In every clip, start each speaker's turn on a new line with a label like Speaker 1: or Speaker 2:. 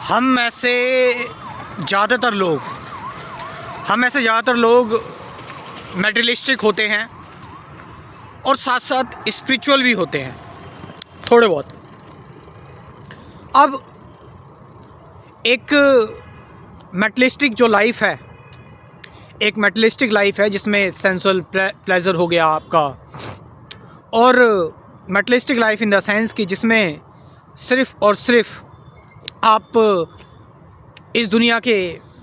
Speaker 1: हम ऐसे ज़्यादातर लोग मटेरियलिस्टिक होते हैं और साथ साथ स्पिरिचुअल भी होते हैं थोड़े बहुत। अब एक मटेरियलिस्टिक जो लाइफ है, एक मटेरियलिस्टिक लाइफ है जिसमें सेंसुअल प्लेजर हो गया आपका, और materialistic life in the sense कि जिसमें सिर्फ़ और सिर्फ आप इस दुनिया के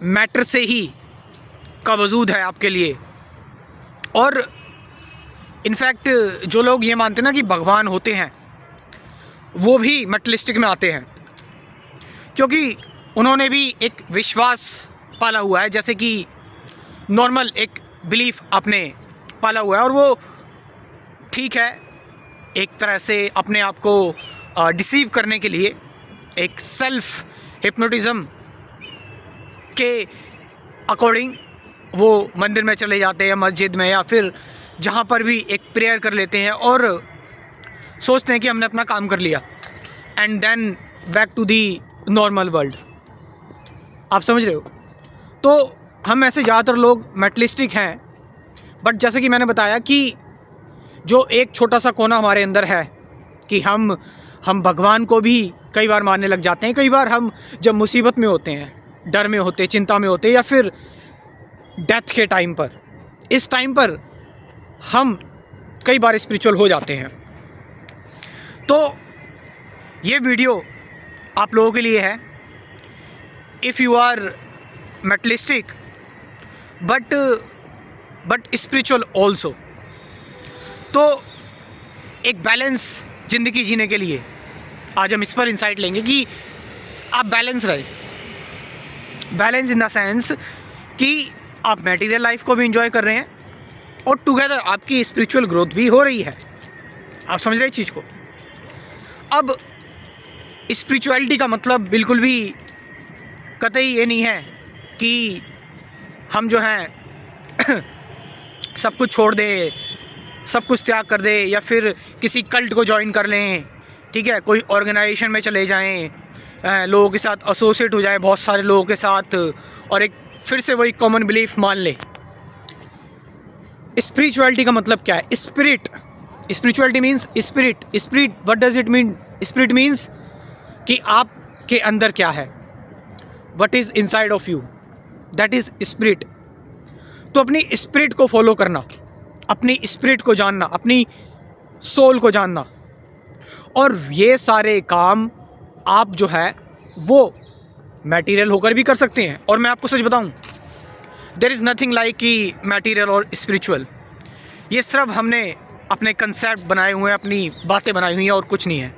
Speaker 1: मैटर से ही का वजूद है आपके लिए। और इनफैक्ट जो लोग ये मानते हैं ना कि भगवान होते हैं, वो भी मटेरियलिस्टिक में आते हैं, क्योंकि उन्होंने भी एक विश्वास पाला हुआ है, जैसे कि नॉर्मल एक बिलीफ आपने पाला हुआ है, और वो ठीक है, एक तरह से अपने आप को डिसीव करने के लिए एक सेल्फ हिप्नोटिज़म के अकॉर्डिंग वो मंदिर में चले जाते हैं, मस्जिद में, या फिर जहाँ पर भी एक प्रेयर कर लेते हैं और सोचते हैं कि हमने अपना काम कर लिया, and then back to the normal world. आप समझ रहे हो? तो हम ऐसे ज़्यादातर लोग मेटलिस्टिक हैं, बट जैसे कि मैंने बताया कि जो एक छोटा सा कोना हमारे अंदर है कि हम भगवान को भी कई बार मानने लग जाते हैं। कई बार हम जब मुसीबत में होते हैं, डर में होते, चिंता में होते, या फिर डेथ के टाइम पर, इस टाइम पर हम कई बार स्पिरिचुअल हो जाते हैं। तो ये वीडियो आप लोगों के लिए है, if you are materialistic but spiritual also. तो एक बैलेंस ज़िंदगी जीने के लिए आज हम इस पर इंसाइट लेंगे कि आप बैलेंस रहे। बैलेंस इन द सेंस कि आप मटेरियल लाइफ को भी इंजॉय कर रहे हैं और टुगेदर आपकी स्पिरिचुअल ग्रोथ भी हो रही है। आप समझ रहे हैं चीज़ को? अब स्पिरिचुअलिटी का मतलब बिल्कुल भी कतई ये नहीं है कि हम जो हैं सब कुछ छोड़ दें, सब कुछ त्याग कर दें, या फिर किसी कल्ट को ज्वाइन कर लें, ठीक है, कोई ऑर्गेनाइजेशन में चले जाएं, लोगों के साथ एसोसिएट हो जाए, बहुत सारे लोगों के साथ, और एक फिर से वही कॉमन बिलीफ मान ले। स्पिरिचुअलिटी का मतलब क्या है? Spirit. Spirituality means spirit. Spirit, what does it mean? Spirit means कि आपके अंदर क्या है, what is inside of you, that is spirit. तो अपनी स्पिरिट को फॉलो करना, अपनी स्पिरिट को जानना, अपनी सोल को जानना, और ये सारे काम आप जो है वो मटेरियल होकर भी कर सकते हैं। और मैं आपको सच बताऊं, देयर इज़ नथिंग लाइक कि मटेरियल और स्पिरिचुअल, ये सिर्फ हमने अपने कंसेप्ट बनाए हुए हैं, अपनी बातें बनाई हुई हैं, और कुछ नहीं है।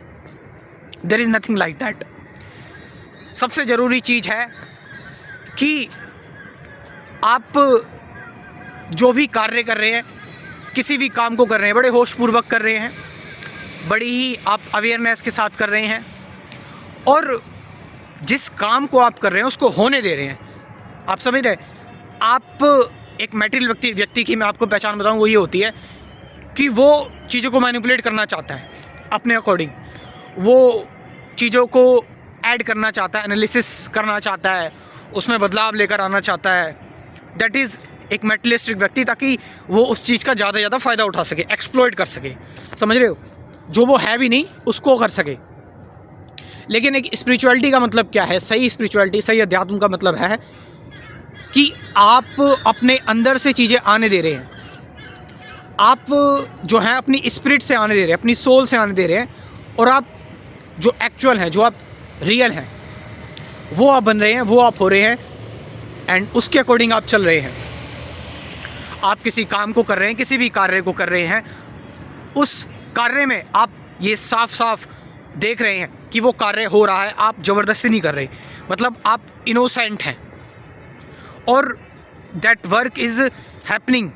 Speaker 1: There is nothing like that. सबसे ज़रूरी चीज़ है कि आप जो भी कार्य कर रहे हैं, किसी भी काम को कर रहे हैं, बड़े होशपूर्वक कर रहे हैं, बड़ी ही आप अवेयरनेस के साथ कर रहे हैं, और जिस काम को आप कर रहे हैं उसको होने दे रहे हैं। आप समझ रहे? आप एक मटेरियल व्यक्ति की मैं आपको पहचान बताऊं, वो ये होती है कि वो चीज़ों को मैनिपुलेट करना चाहता है अपने अकॉर्डिंग, वो चीज़ों को ऐड करना चाहता है, एनालिसिस करना चाहता है, उसमें बदलाव लेकर आना चाहता है। दैट इज़ एक मटेरियलिस्टिक व्यक्ति, ताकि वो उस चीज़ का ज़्यादा से ज़्यादा फ़ायदा उठा सके, एक्सप्लॉइट कर सके। समझ रहे हो? जो वो है भी नहीं उसको कर सके। लेकिन एक स्पिरिचुअलिटी का मतलब क्या है? सही स्पिरिचुअलिटी, सही अध्यात्म का मतलब है कि आप अपने अंदर से चीज़ें आने दे रहे हैं, आप जो है अपनी स्पिरिट से आने दे रहे हैं, अपनी सोल से आने दे रहे हैं, और आप जो एक्चुअल हैं, जो आप रियल हैं, वो आप बन रहे हैं, वो आप हो रहे हैं, एंड उसके अकॉर्डिंग आप चल रहे हैं। आप किसी काम को कर रहे हैं, किसी भी कार्य को कर रहे हैं, उस कार्य में आप ये साफ साफ देख रहे हैं कि वो कार्य हो रहा है, आप ज़बरदस्ती नहीं कर रहे, मतलब आप इनोसेंट हैं, और that work is happening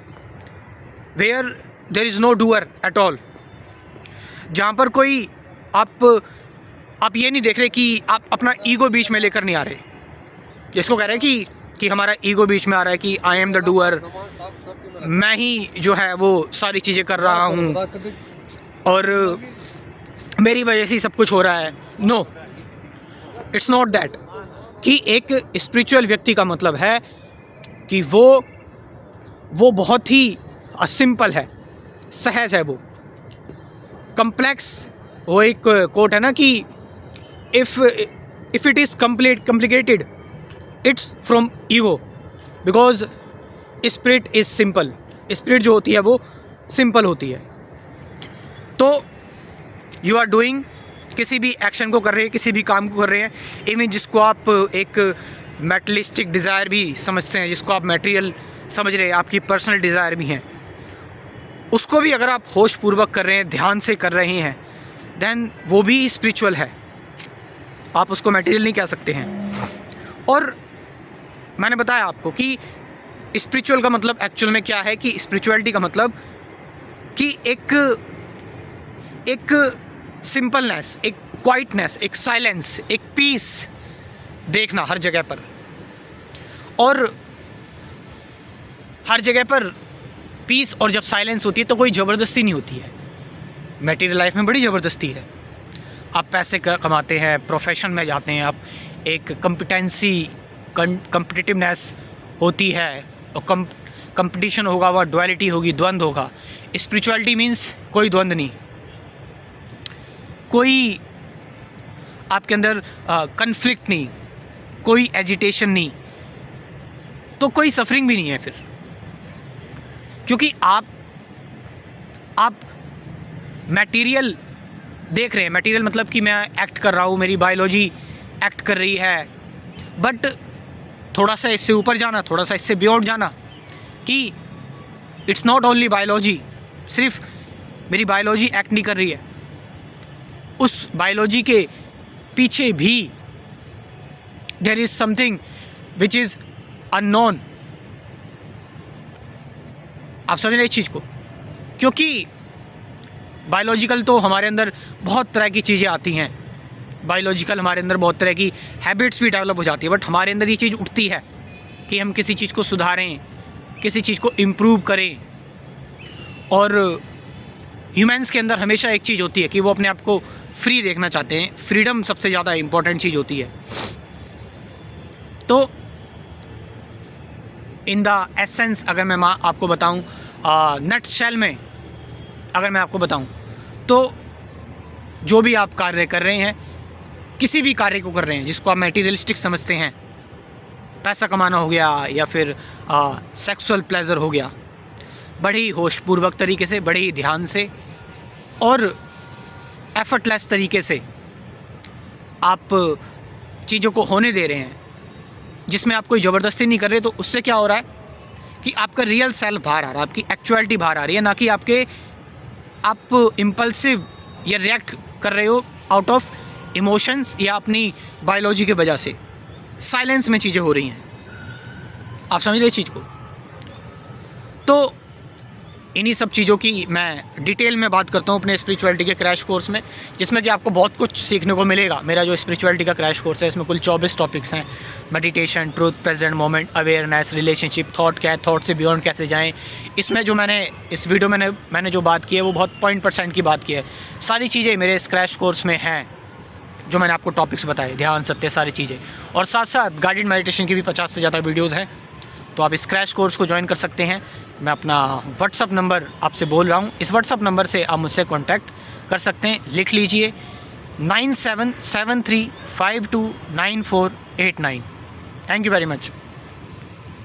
Speaker 1: where there is no doer at all. जहाँ पर कोई आप ये नहीं देख रहे कि आप अपना ईगो बीच में लेकर नहीं आ रहे, जिसको कह रहे हैं कि हमारा ईगो बीच में आ रहा है कि आई एम द डूअर, मैं ही जो है वो सारी चीज़ें कर रहा हूँ और मेरी वजह से ही सब कुछ हो रहा है। No, it's not that. कि एक स्पिरिचुअल व्यक्ति का मतलब है कि वो बहुत ही सिंपल है, सहज है। वो कम्प्लेक्स, वो एक कोट है ना कि if it is complicated it's from ego, because spirit is simple. Spirit जो होती है वो सिंपल होती है। तो यू आर डूइंग, किसी भी एक्शन को कर रहे हैं, किसी भी काम को कर रहे हैं, इवन जिसको आप एक मेटलिस्टिक डिज़ायर भी समझते हैं, जिसको आप मटेरियल समझ रहे हैं, आपकी पर्सनल डिज़ायर भी हैं, उसको भी अगर आप होशपूर्वक कर रहे हैं, ध्यान से कर रहे हैं, देन वो भी स्पिरिचुअल है। आप उसको मटेरियल नहीं कह सकते हैं। और मैंने बताया आपको कि स्पिरिचुअल का मतलब एक्चुअल में क्या है, कि स्पिरिचुअलिटी का मतलब कि एक सिंपलनेस, एक क्वाइटनेस, एक साइलेंस, एक पीस देखना हर जगह पर। और हर जगह पर पीस और जब साइलेंस होती है तो कोई ज़बरदस्ती नहीं होती है। मटेरियल लाइफ में बड़ी ज़बरदस्ती है। आप पैसे कमाते हैं, प्रोफेशन में जाते हैं, आप एक कम्पिटिटिवनेस होती है, और कंपटीशन होगा, वह डुअलिटी होगी, द्वंद्व होगा। स्पिरिचुअलिटी मीन्स कोई द्वंद्व नहीं, कोई आपके अंदर कन्फ्लिक्ट नहीं, कोई एजिटेशन नहीं, तो कोई सफरिंग भी नहीं है फिर। क्योंकि आप मटेरियल देख रहे हैं। मटेरियल मतलब कि मैं एक्ट कर रहा हूँ, मेरी बायोलॉजी एक्ट कर रही है, बट थोड़ा सा इससे ऊपर जाना, थोड़ा सा इससे बियॉन्ड जाना, कि इट्स नॉट ओनली बायोलॉजी, सिर्फ मेरी बायोलॉजी एक्ट नहीं कर रही है, उस बायोलॉजी के पीछे भी there is something which is unknown. आप समझ रहे इस चीज़ को? क्योंकि बायोलॉजिकल तो हमारे अंदर बहुत तरह की चीज़ें आती हैं, बायोलॉजिकल हमारे अंदर बहुत तरह की हैबिट्स भी डेवलप हो जाती है, बट हमारे अंदर ये चीज़ उठती है कि हम किसी चीज़ को सुधारें, किसी चीज़ को इम्प्रूव करें। और ह्यूमंस के अंदर हमेशा एक चीज़ होती है कि वो अपने आप को फ्री देखना चाहते हैं। फ्रीडम सबसे ज़्यादा इम्पॉर्टेंट चीज़ होती है। तो इन द एसेंस अगर मैं आपको बताऊं, नट शेल में अगर मैं आपको बताऊं, तो जो भी आप कार्य कर रहे हैं, किसी भी कार्य को कर रहे हैं जिसको आप मटेरियलिस्टिक समझते हैं, पैसा कमाना हो गया या फिर सेक्सुअल प्लेजर हो गया, बड़ी ही होशपूर्वक तरीके से, बड़े ही ध्यान से और एफर्टलेस तरीके से आप चीज़ों को होने दे रहे हैं, जिसमें आप कोई ज़बरदस्ती नहीं कर रहे। तो उससे क्या हो रहा है कि आपका रियल सेल्फ बाहर आ रहा है, आपकी एक्चुअलिटी बाहर आ रही है, ना कि आप इम्पल्सिव या रिएक्ट कर रहे हो आउट ऑफ इमोशंस या अपनी बायोलॉजी की वजह से। साइलेंस में चीज़ें हो रही हैं। आप समझ रहे इस चीज़ को? तो इन्हीं सब चीज़ों की मैं डिटेल में बात करता हूँ अपने स्पिरिचुअलिटी के क्रैश कोर्स में, जिसमें कि आपको बहुत कुछ सीखने को मिलेगा। मेरा जो स्पिरिचुअलिटी का क्रैश कोर्स है, इसमें कुल 24 टॉपिक्स हैं। Meditation, truth, present moment, awareness, relationship, thought क्या है, थॉट से बियॉन्ड कैसे जाएं। इसमें जो इस वीडियो में मैंने जो बात की है वो बहुत 0% की बात की है। सारी चीज़ें मेरे इस क्रैश कोर्स में हैं, जो मैंने आपको टॉपिक्स बताए, ध्यान, सत्य, सारी चीज़ें। और साथ साथ गाइडेड मेडिटेशन की भी 50 से ज़्यादा वीडियोज़ हैं। तो आप इस क्रैश कोर्स को ज्वाइन कर सकते हैं। मैं अपना व्हाट्सअप नंबर आपसे बोल रहा हूँ, इस व्हाट्सअप नंबर से आप मुझसे कांटेक्ट कर सकते हैं। लिख लीजिए 9773529489। Thank you very much.